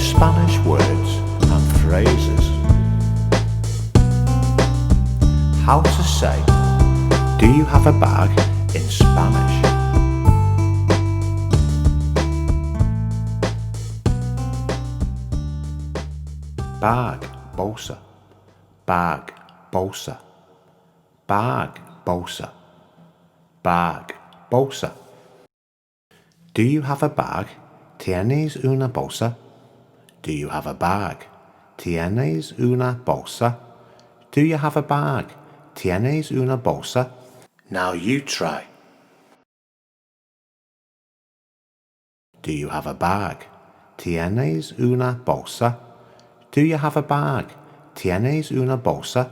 Spanish words and phrases. How to say, do you have a bag in Spanish? Bag, bolsa. Bag, bolsa. Bag, bolsa. Bag, bolsa. Do you have a bag? ¿Tienes una bolsa? Do you have a bag? ¿Tienes una bolsa? Do you have a bag? ¿Tienes una bolsa? Now you try. Do you have a bag? ¿Tienes una bolsa? Do you have a bag? ¿Tienes una bolsa?